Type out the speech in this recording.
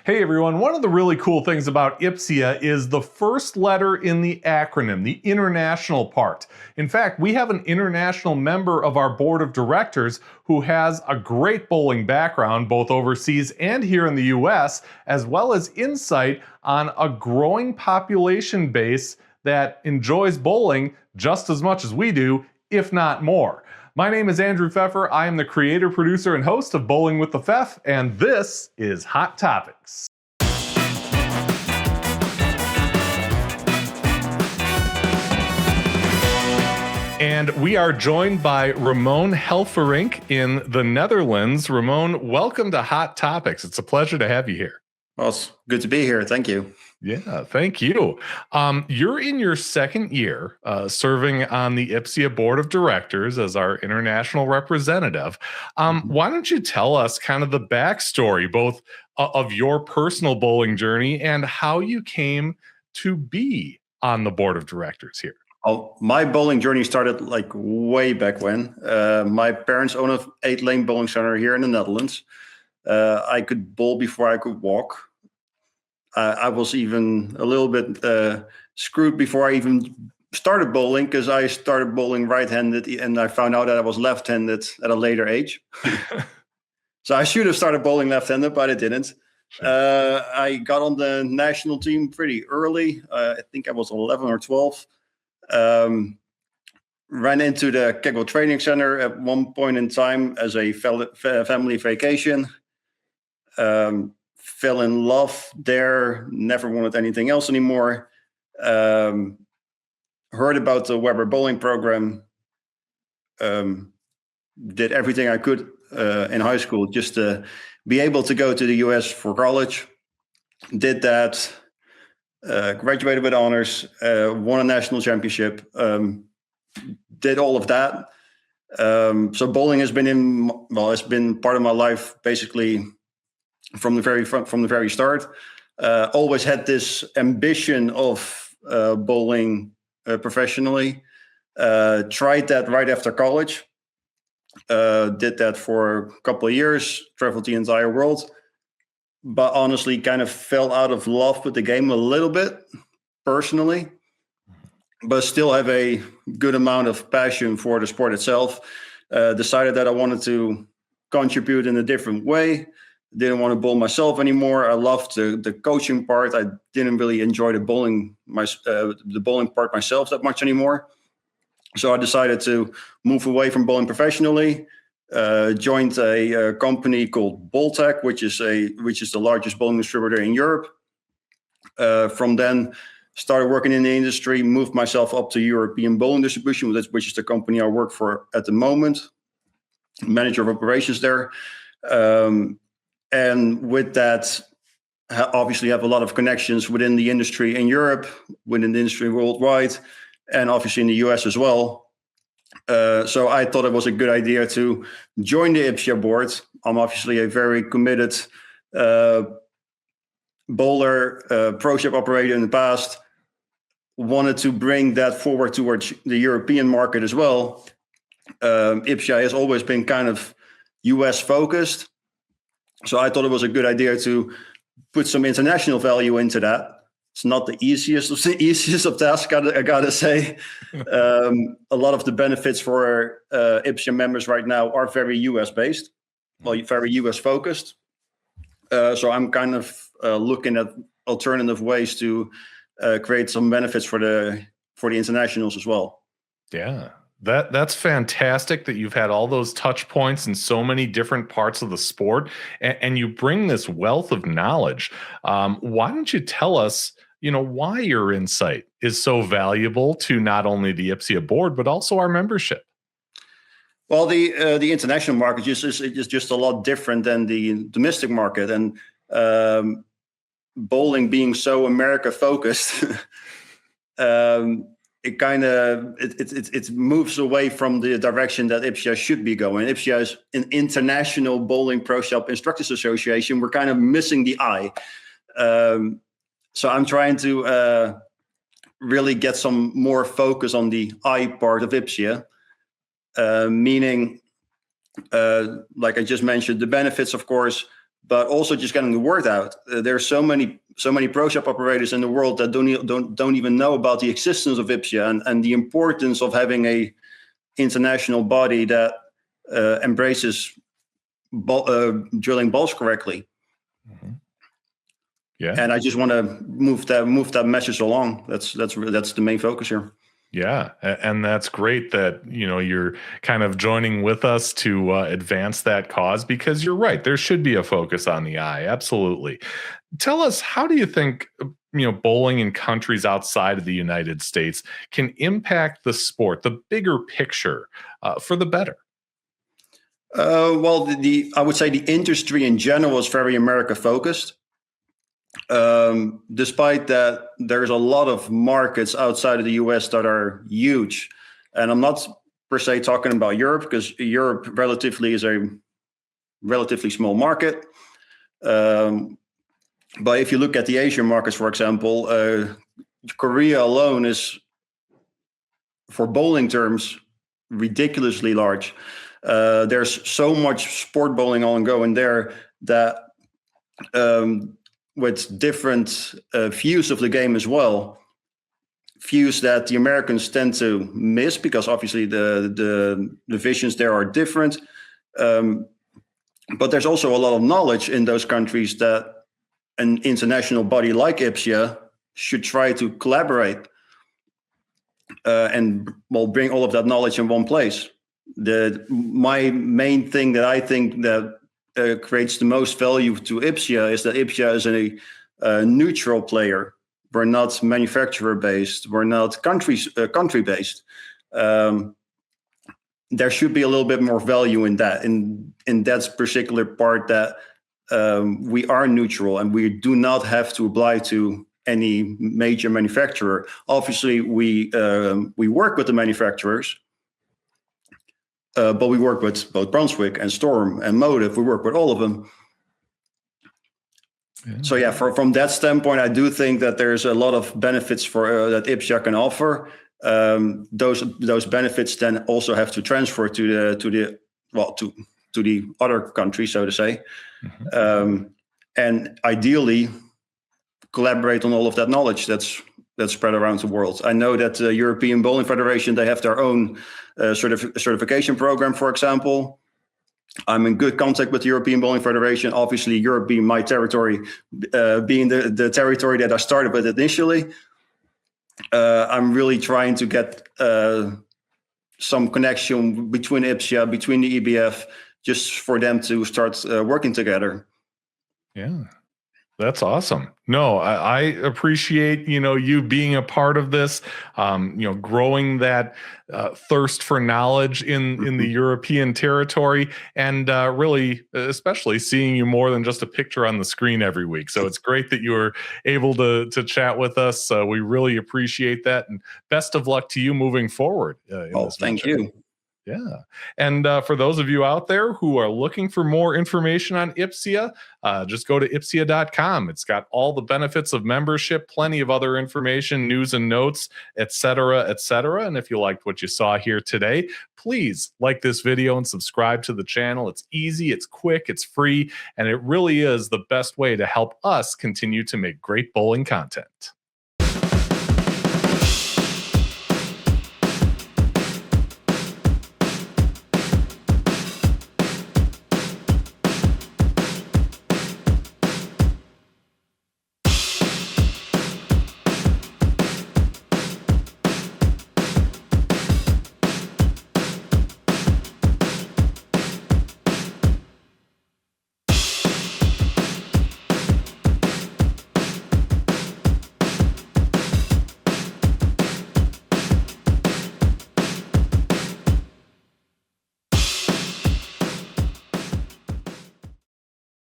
Hey everyone, one of the really cool things about IBPSIA is the first letter in the acronym, the international part. In fact, we have an international member of our board of directors who has a great bowling background, both overseas and here in the US, as well as insight on a growing population base that enjoys bowling just as much as we do, if not more. My name is Andrew Pfeffer. I am the creator, producer, and host of Bowling with the Pfeff, and this is Hot Topics. And we are joined by Ramon Helferink in the Netherlands. Ramon, welcome to Hot Topics. It's a pleasure to have you here. Well, it's good to be here. Thank you. Yeah, thank you. You're in your second year serving on the IBPSIA board of directors as our international representative. Why don't you tell us kind of the backstory, both of your personal bowling journey and how you came to be on the board of directors here? Oh, my bowling journey started like way back when. My parents own an 8-lane bowling center here in the Netherlands. I could bowl before I could walk. I was even a little bit screwed before I even started bowling, because I started bowling right-handed and I found out that I was left-handed at a later age. So I should have started bowling left-handed, but I didn't. I got on the national team pretty early. I think I was 11 or 12. Ran into the Kegel Training Center at one point in time as a family vacation. Fell in love there, never wanted anything else anymore. Heard about the Weber bowling program. Did everything I could in high school just to be able to go to the US for college. Did that. Graduated with honors, won a national championship, did all of that. So bowling has been it's been part of my life basically from the very start. Always had this ambition of bowling professionally. Tried that right after college. Did that for a couple of years, traveled the entire world. But honestly, kind of fell out of love with the game a little bit, personally. But still have a good amount of passion for the sport itself. Decided that I wanted to contribute in a different way. Didn't want to bowl myself anymore. I loved the coaching part. I didn't really enjoy the bowling part myself that much anymore. So I decided to move away from bowling professionally. Joined a company called Bowltech, which is the largest bowling distributor in Europe. From then, started working in the industry, moved myself up to European Bowling Distribution, which is the company I work for at the moment, manager of operations there. And with that, obviously have a lot of connections within the industry in Europe, within the industry worldwide, and obviously in the US as well. So I thought it was a good idea to join the IBPSIA board. I'm obviously a very committed bowler, pro shop operator in the past. Wanted to bring that forward towards the European market as well. IBPSIA has always been kind of US focused. So I thought it was a good idea to put some international value into that. It's not the easiest of tasks, I gotta say. A lot of the benefits for IBPSIA members right now are very US based, very US focused. So I'm kind of looking at alternative ways to create some benefits for the internationals as well. Yeah. That's fantastic that you've had all those touch points in so many different parts of the sport, and you bring this wealth of knowledge. Why don't you tell us, why your insight is so valuable to not only the IBPSIA board, but also our membership? Well, the international market is just a lot different than the domestic market, and bowling being so America focused, it kind of it moves away from the direction that IBPSIA should be going. IBPSIA is an international bowling pro shop instructors association. We're kind of missing the I. So I'm trying to really get some more focus on the I part of IBPSIA, meaning, like I just mentioned, the benefits, of course, but also just getting the word out. There are so many pro shop operators in the world that don't even know about the existence of IBPSIA and the importance of having a international body that embraces drilling balls correctly. Mm-hmm. Yeah, and I just want to move that message along. That's the main focus here. Yeah, and that's great that you're kind of joining with us to advance that cause, because you're right. There should be a focus on the eye. Absolutely. Tell us, how do you think bowling in countries outside of the United States can impact the sport, the bigger picture, for the better? Well, I would say the industry in general is very America focused. Despite that, there's a lot of markets outside of the US that are huge. And I'm not per se talking about Europe, because Europe is a relatively small market. But if you look at the Asian markets, for example, Korea alone is, for bowling terms, ridiculously large. There's so much sport bowling ongoing there that with different views of the game as well, views that the Americans tend to miss, because obviously the visions there are different. But there's also a lot of knowledge in those countries that an international body like IBPSIA should try to collaborate and bring all of that knowledge in one place. My main thing that I think that creates the most value to IBPSIA is that IBPSIA is a neutral player. We're not manufacturer based. We're not country based. There should be a little bit more value in that, in that particular part, that we are neutral and we do not have to apply to any major manufacturer. Obviously, we work with the manufacturers, but we work with both Brunswick and Storm and Motive. We work with all of them. Yeah. So yeah, from that standpoint, I do think that there's a lot of benefits for that IBPSIA can offer. Those benefits then also have to transfer to the other countries, so to say, and ideally collaborate on all of that knowledge that's spread around the world. I know that the European Bowling Federation, they have their own certification program, for example. I'm in good contact with the European Bowling Federation. Obviously, Europe being my territory, being the territory that I started with initially. I'm really trying to get some connection between IBPSIA, between the EBF, just for them to start working together. Yeah. That's awesome. No, I appreciate, you being a part of this, growing that thirst for knowledge in the European territory, and really, especially seeing you more than just a picture on the screen every week. So it's great that you were able to chat with us. We really appreciate that, and best of luck to you moving forward. Thank you. Yeah. And for those of you out there who are looking for more information on IBPSIA, just go to IBPSIA.com. It's got all the benefits of membership, plenty of other information, news and notes, etc., etc. And if you liked what you saw here today, please like this video and subscribe to the channel. It's easy, it's quick, it's free, and it really is the best way to help us continue to make great bowling content.